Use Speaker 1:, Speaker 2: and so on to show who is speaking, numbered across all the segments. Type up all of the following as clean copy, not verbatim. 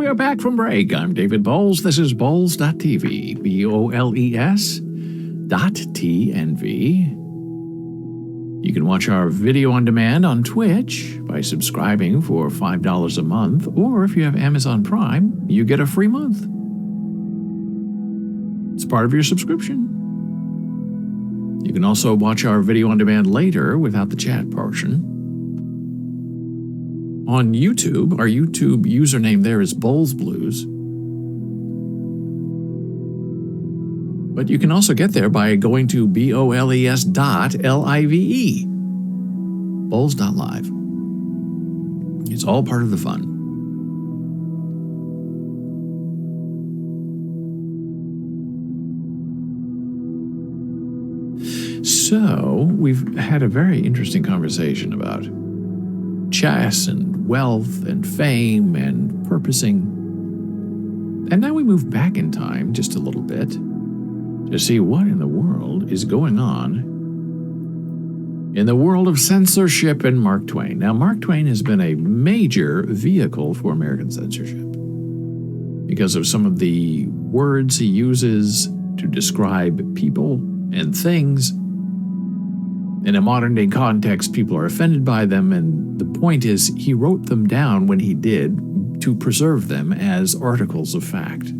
Speaker 1: we are back from break. I'm David Boles. This is Boles.tv, BOLES.TNV. You can watch our video on demand on Twitch by subscribing for $5 a month, or if you have Amazon Prime, you get a free month. It's part of your subscription. You can also watch our video on demand later without the chat portion. On YouTube, our YouTube username there is Boles Blues. But you can also get there by going to BOLES.LIVE. Boles.live. It's all part of the fun. So, we've had a very interesting conversation about chess and wealth and fame and purposing. And now we move back in time just a little bit to see what in the world is going on in the world of censorship and Mark Twain. Now, Mark Twain has been a major vehicle for American censorship because of some of the words he uses to describe people and things. In a modern-day context, people are offended by them, and the point is he wrote them down when he did to preserve them as articles of fact.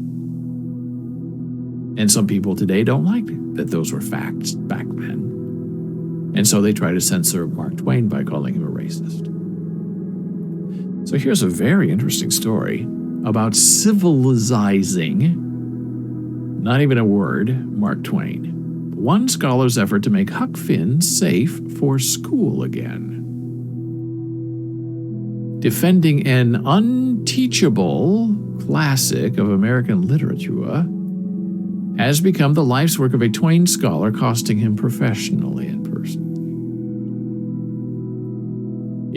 Speaker 1: And some people today don't like that those were facts back then. And so they try to censor Mark Twain by calling him a racist. So here's a very interesting story about civilizing, not even a word, Mark Twain. One scholar's effort to make Huck Finn safe for school again. Defending an unteachable classic of American literature has become the life's work of a Twain scholar, costing him professionally and personally.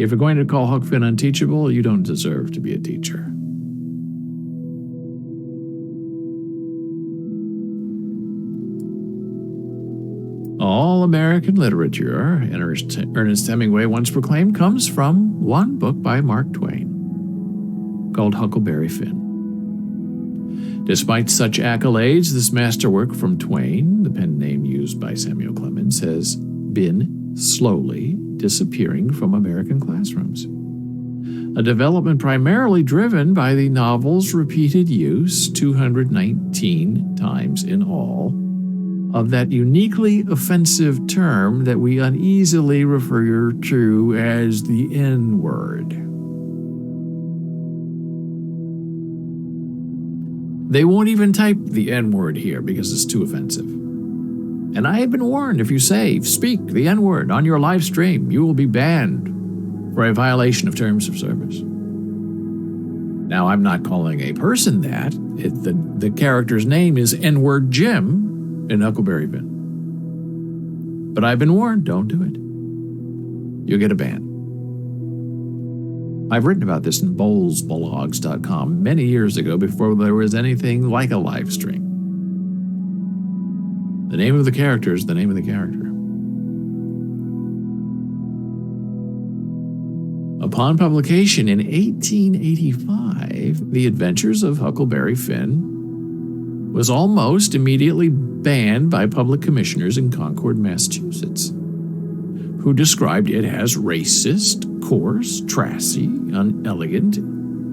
Speaker 1: If you're going to call Huck Finn unteachable, you don't deserve to be a teacher. All American literature, Ernest Hemingway once proclaimed, comes from one book by Mark Twain called Huckleberry Finn. Despite such accolades, this masterwork from Twain, the pen name used by Samuel Clemens, has been slowly disappearing from American classrooms. A development primarily driven by the novel's repeated use, 219 times in all, of that uniquely offensive term that we uneasily refer to as the N-word. They won't even type the N-word here because it's too offensive. And I have been warned, if you speak the N-word on your live stream, you will be banned for a violation of terms of service. Now, I'm not calling a person that. The character's name is N-word Jim in Huckleberry Finn. But I've been warned, don't do it. You'll get a ban. I've written about this in bolesblogs.com many years ago, before there was anything like a live stream. The name of the character is the name of the character. Upon publication in 1885, The Adventures of Huckleberry Finn was almost immediately banned by public commissioners in Concord, Massachusetts, who described it as racist, coarse, trashy, unelegant,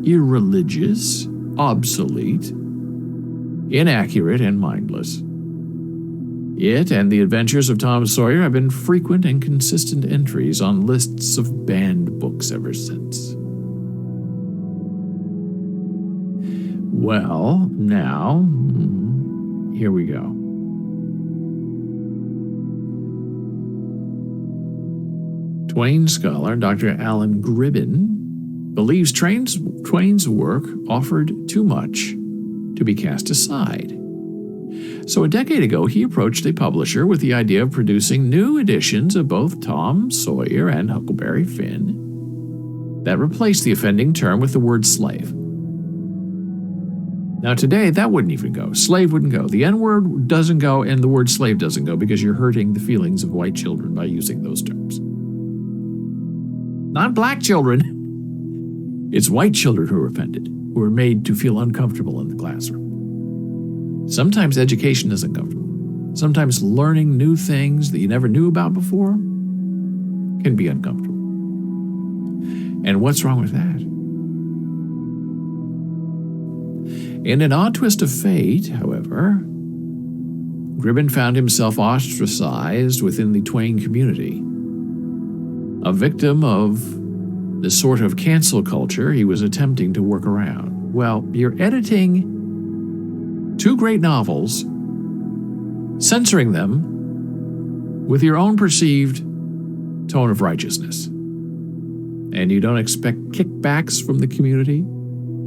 Speaker 1: irreligious, obsolete, inaccurate, and mindless. It and The Adventures of Tom Sawyer have been frequent and consistent entries on lists of banned books ever since. Well, now, here we go. Twain scholar Dr. Alan Gribben believes Twain's work offered too much to be cast aside. So a decade ago, he approached a publisher with the idea of producing new editions of both Tom Sawyer and Huckleberry Finn that replaced the offending term with the word slave. Now today, that wouldn't even go. Slave wouldn't go. The N-word doesn't go, and the word slave doesn't go, because you're hurting the feelings of white children by using those terms. Not black children. It's white children who are offended. who are made to feel uncomfortable in the classroom. Sometimes education is uncomfortable. Sometimes learning new things that you never knew about before can be uncomfortable. And what's wrong with that? In an odd twist of fate, however, Gribbin found himself ostracized within the Twain community, a victim of the sort of cancel culture he was attempting to work around. Well, you're editing two great novels, censoring them with your own perceived tone of righteousness, and you don't expect kickbacks from the community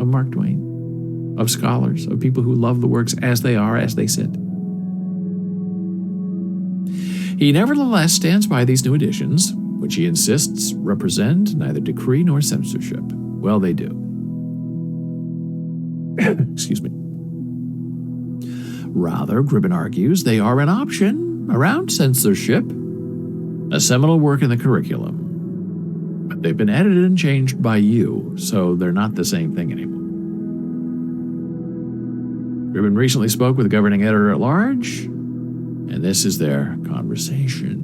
Speaker 1: of Mark Twain, of scholars, of people who love the works as they are, as they sit. He nevertheless stands by these new editions, which he insists represent neither decree nor censorship. Well, they do. Excuse me. Rather, Gribbin argues they are an option around censorship, a seminal work in the curriculum. But they've been edited and changed by you, so they're not the same thing anymore. Gribbin recently spoke with the governing editor at large, and this is their conversation.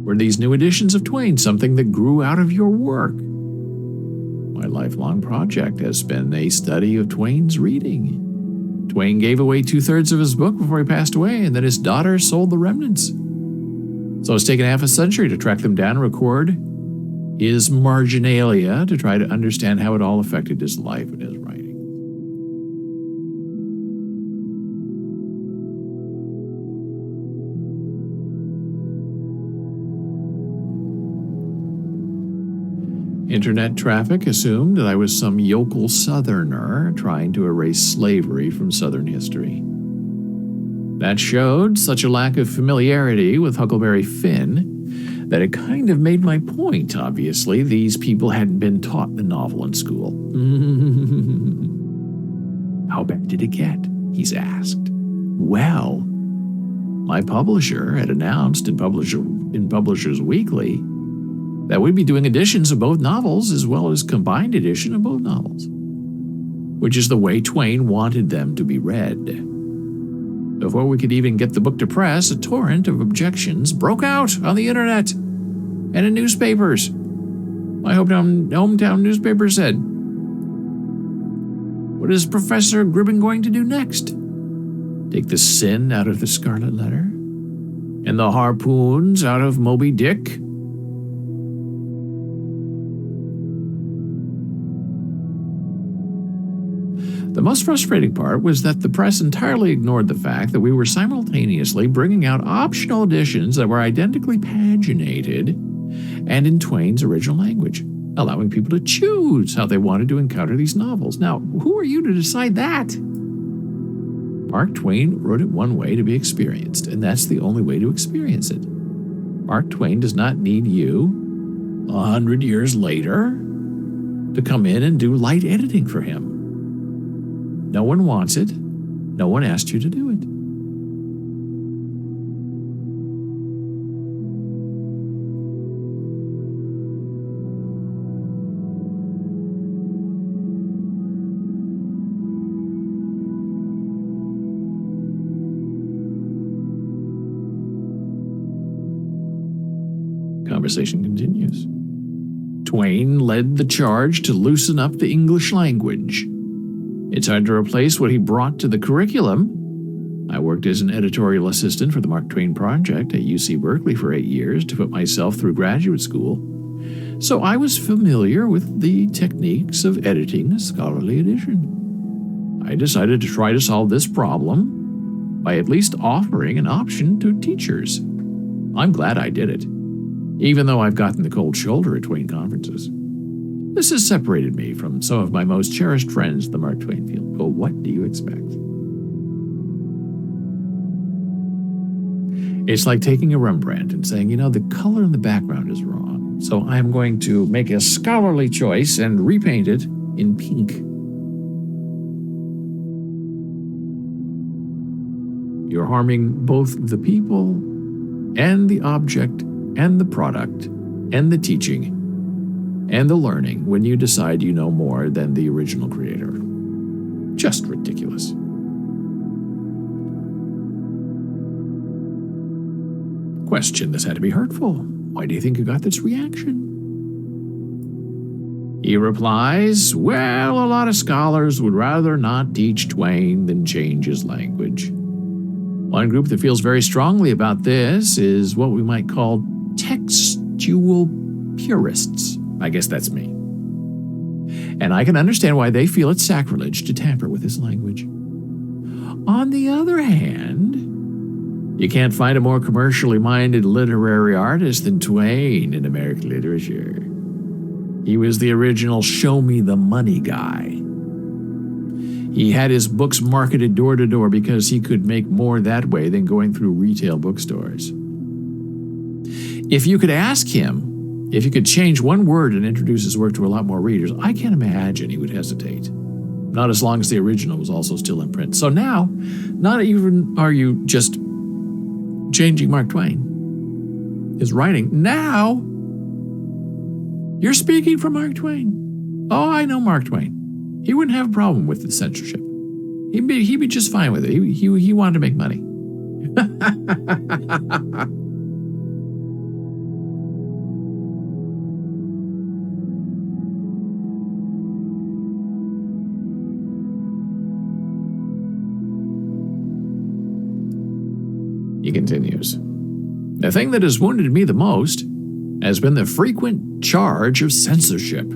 Speaker 1: Were these new editions of Twain something that grew out of your work? My lifelong project has been a study of Twain's reading. Twain gave away 2/3 of his book before he passed away, and then his daughter sold the remnants. So it's taken half a century to track them down and record his marginalia to try to understand how it all affected his life and his writing. Internet traffic assumed that I was some yokel Southerner trying to erase slavery from Southern history. That showed such a lack of familiarity with Huckleberry Finn that it kind of made my point. Obviously, these people hadn't been taught the novel in school. How bad did it get? He's asked. Well, my publisher had announced in Publishers Weekly that we'd be doing editions of both novels as well as combined edition of both novels, which is the way Twain wanted them to be read. Before we could even get the book to press, a torrent of objections broke out on the internet and in newspapers. My hometown newspaper said, "What is Professor Gribbin going to do next? Take the sin out of the Scarlet Letter? And the harpoons out of Moby Dick?" The most frustrating part was that the press entirely ignored the fact that we were simultaneously bringing out optional editions that were identically paginated and in Twain's original language, allowing people to choose how they wanted to encounter these novels. Now, who are you to decide that? Mark Twain wrote it one way to be experienced, and that's the only way to experience it. Mark Twain does not need you, 100 years later, to come in and do light editing for him. No one wants it. No one asked you to do it. Conversation continues. Twain led the charge to loosen up the English language. It's hard to replace what he brought to the curriculum. I worked as an editorial assistant for the Mark Twain Project at UC Berkeley for 8 years to put myself through graduate school, so I was familiar with the techniques of editing a scholarly edition. I decided to try to solve this problem by at least offering an option to teachers. I'm glad I did it, even though I've gotten the cold shoulder at Twain conferences. This has separated me from some of my most cherished friends in the Mark Twain field. But what do you expect? It's like taking a Rembrandt and saying, the color in the background is wrong, so I'm going to make a scholarly choice and repaint it in pink. You're harming both the people and the object and the product and the teaching and the learning when you decide you know more than the original creator. Just ridiculous. Question: this had to be hurtful. Why do you think you got this reaction? He replies, well, a lot of scholars would rather not teach Twain than change his language. One group that feels very strongly about this is what we might call textual purists. I guess that's me. And I can understand why they feel it's sacrilege to tamper with his language. On the other hand, you can't find a more commercially minded literary artist than Twain in American literature. He was the original show-me-the-money guy. He had his books marketed door to door because he could make more that way than going through retail bookstores. If you could ask him if he could change one word and introduce his work to a lot more readers, I can't imagine he would hesitate. Not as long as the original was also still in print. So now, not even are you just changing Mark Twain, his writing. Now, you're speaking for Mark Twain. Oh, I know Mark Twain. He wouldn't have a problem with the censorship. He'd be just fine with it. He wanted to make money. He continues. The thing that has wounded me the most has been the frequent charge of censorship.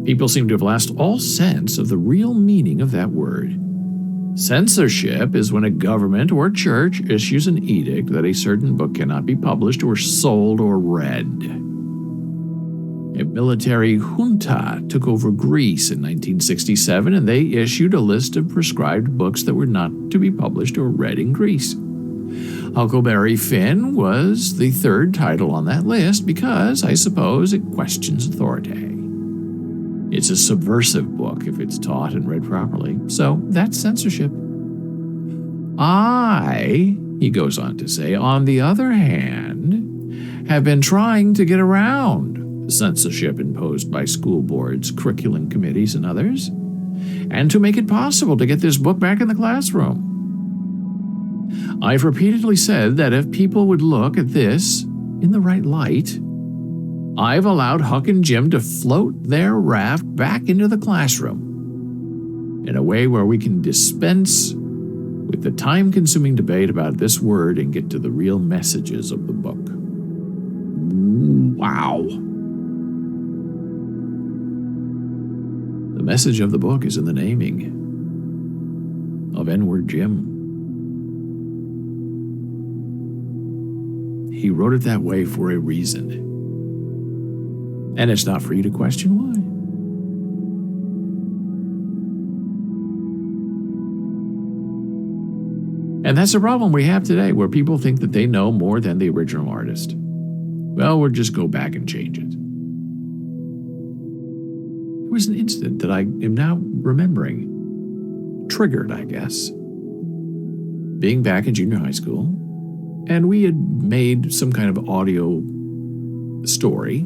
Speaker 1: People seem to have lost all sense of the real meaning of that word. Censorship is when a government or church issues an edict that a certain book cannot be published or sold or read. A military junta took over Greece in 1967, and they issued a list of prescribed books that were not to be published or read in Greece. Huckleberry Finn was the third title on that list because, I suppose, it questions authority. It's a subversive book if it's taught and read properly, so that's censorship. He goes on to say, on the other hand, have been trying to get around the censorship imposed by school boards, curriculum committees, and others, and to make it possible to get this book back in the classroom. I've repeatedly said that if people would look at this in the right light, I've allowed Huck and Jim to float their raft back into the classroom in a way where we can dispense with the time-consuming debate about this word and get to the real messages of the book. Wow. The message of the book is in the naming of N-word Jim. He wrote it that way for a reason. And it's not for you to question why. And that's the problem we have today, where people think that they know more than the original artist. Well, we'll just go back and change it. There was an incident that I am now remembering. Triggered, I guess. Being back in junior high school, and we had made some kind of audio story,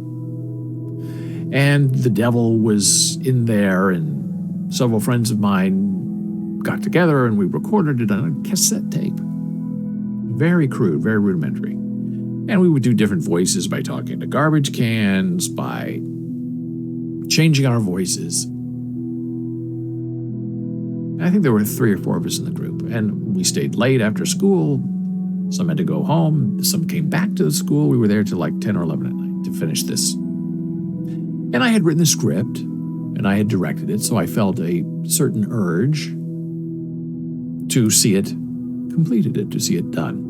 Speaker 1: and the devil was in there, and several friends of mine got together and we recorded it on a cassette tape. Very crude, very rudimentary. And we would do different voices by talking to garbage cans, by changing our voices. I think there were 3 or 4 of us in the group, and we stayed late after school. Some had to go home. Some came back to the school. We were there till like 10 or 11 at night to finish this. And I had written the script, and I had directed it, so I felt a certain urge to see it completed, to see it done.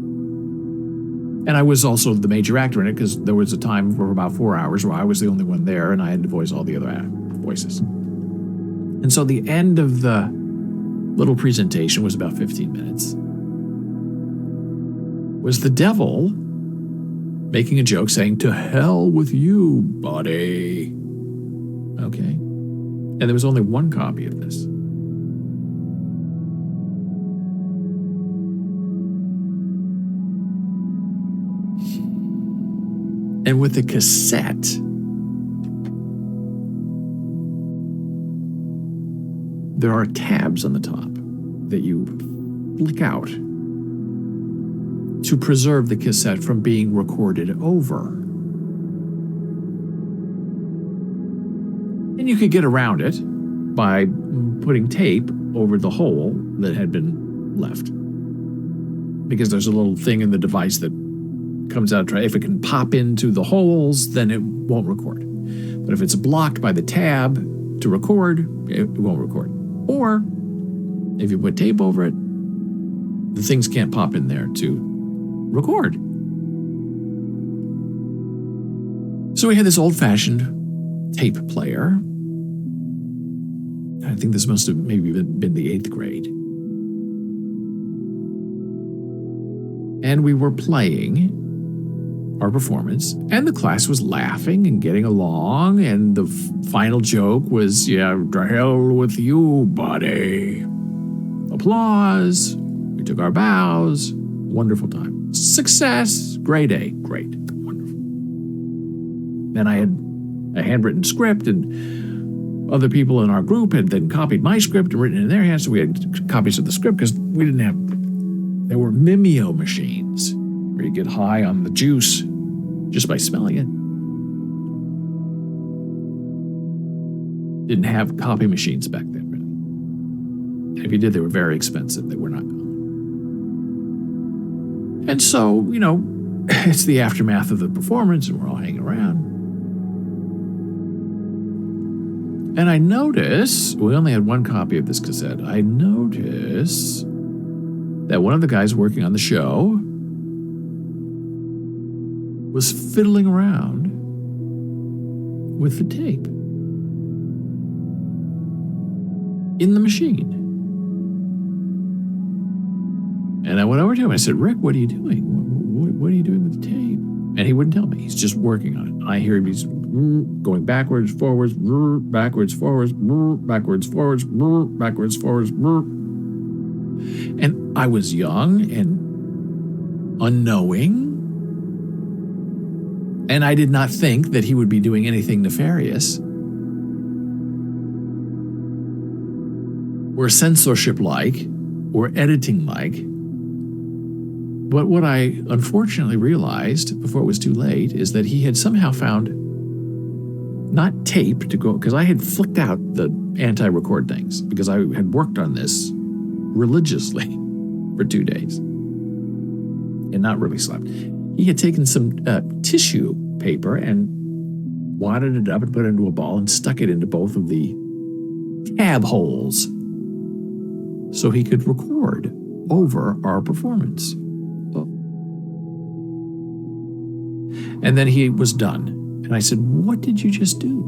Speaker 1: And I was also the major actor in it because there was a time for about 4 hours where I was the only one there, and I had to voice all the other voices. And so the end of the little presentation was about 15 minutes. Was the devil making a joke saying, "To hell with you, buddy." Okay. And there was only one copy of this. And with the cassette, there are tabs on the top that you flick out to preserve the cassette from being recorded over. And you could get around it by putting tape over the hole that had been left. Because there's a little thing in the device that comes out. If it can pop into the holes, then it won't record. But if it's blocked by the tab to record, it won't record. Or if you put tape over it, the things can't pop in there to record. So we had this old-fashioned tape player. I think this must have maybe been the 8th grade. And we were playing our performance, and the class was laughing and getting along, and the final joke was, yeah, to hell with you, buddy. Applause. We took our bows. Wonderful time. Success. Grade A. Great. Wonderful. Then I had a handwritten script, and other people in our group had then copied my script and written it in their hands, so we had copies of the script because we didn't have... There were Mimeo machines where you get high on the juice just by smelling it. Didn't have copy machines back then, really. And if you did, they were very expensive. They were not. And so, it's the aftermath of the performance, and we're all hanging around. And I notice, we only had one copy of this cassette, I notice that one of the guys working on the show was fiddling around with the tape in the machine. And I went over to him and I said, Rick, what are you doing? What are you doing with the tape? And he wouldn't tell me. He's just working on it. I hear him, he's going backwards, forwards, backwards, forwards, backwards, forwards, backwards, forwards. And I was young and unknowing, and I did not think that he would be doing anything nefarious or censorship-like or editing-like. But what I unfortunately realized before it was too late is that he had somehow found not tape to go, because I had flicked out the anti-record things because I had worked on this religiously for 2 days and not really slept. He had taken some tissue paper and wadded it up and put it into a ball and stuck it into both of the tab holes so he could record over our performance. And then he was done. And I said, what did you just do?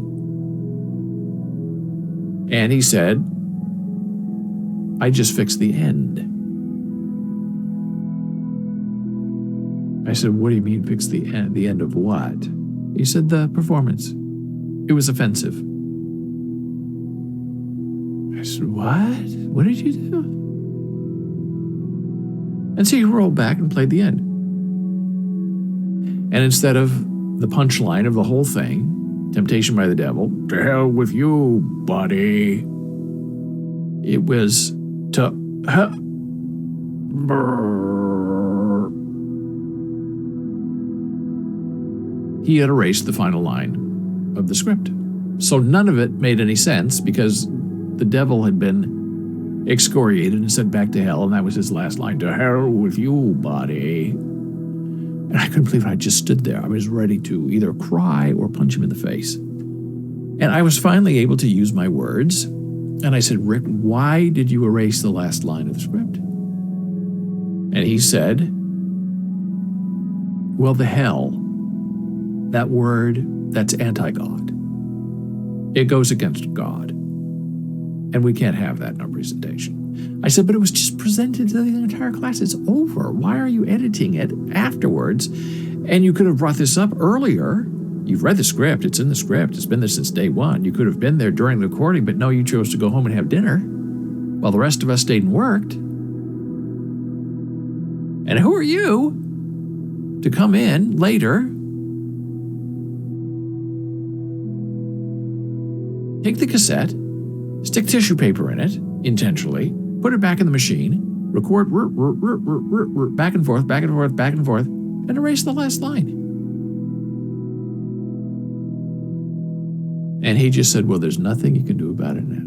Speaker 1: And he said, I just fixed the end. I said, what do you mean fix the end? The end of what? He said, the performance. It was offensive. I said, what? What did you do? And so he rolled back and played the end. And instead of the punchline of the whole thing, temptation by the devil, to hell with you, buddy, it was to... He had erased the final line of the script. So none of it made any sense because the devil had been excoriated and sent back to hell, and that was his last line, to hell with you, buddy. And I couldn't believe it. I just stood there. I was ready to either cry or punch him in the face. And I was finally able to use my words. And I said, Rick, why did you erase the last line of the script? And he said, well, the hell, that word, that's anti-God. It goes against God. And we can't have that in our presentation. I said, but it was just presented to the entire class. It's over. Why are you editing it afterwards? And you could have brought this up earlier. You've read the script. It's in the script. It's been there since day one. You could have been there during the recording, but no, you chose to go home and have dinner while the rest of us stayed and worked. And who are you to come in later, take the cassette, stick tissue paper in it, intentionally, put it back in the machine, record back and forth, back and forth, back and forth, and erase the last line. And he just said, well, there's nothing you can do about it now.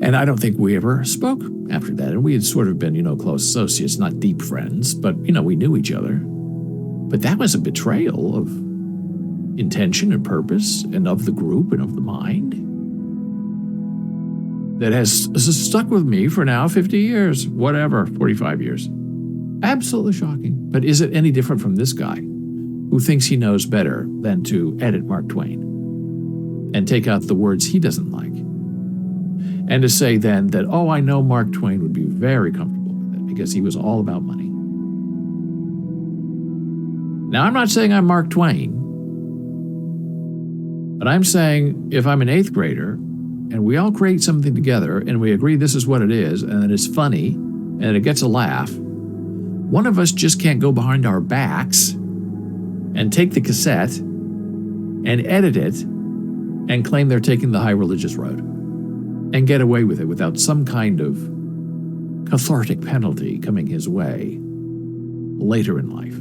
Speaker 1: And I don't think we ever spoke after that. And we had sort of been, close associates, not deep friends, but, we knew each other. But that was a betrayal of intention and purpose and of the group and of the mind that has stuck with me for now 50 years, whatever, 45 years. Absolutely shocking. But is it any different from this guy who thinks he knows better than to edit Mark Twain and take out the words he doesn't like? And to say then that, I know Mark Twain would be very comfortable with it because he was all about money. Now, I'm not saying I'm Mark Twain, but I'm saying if I'm an 8th grader and we all create something together and we agree this is what it is and that it's funny and it gets a laugh, one of us just can't go behind our backs and take the cassette and edit it and claim they're taking the high religious road and get away with it without some kind of cathartic penalty coming his way later in life.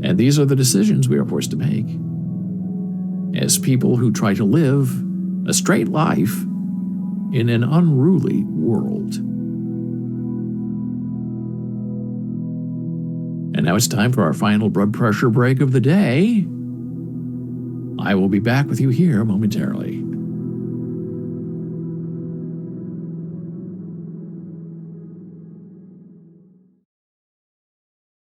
Speaker 1: And these are the decisions we are forced to make as people who try to live a straight life in an unruly world. And now it's time for our final blood pressure break of the day. I will be back with you here momentarily.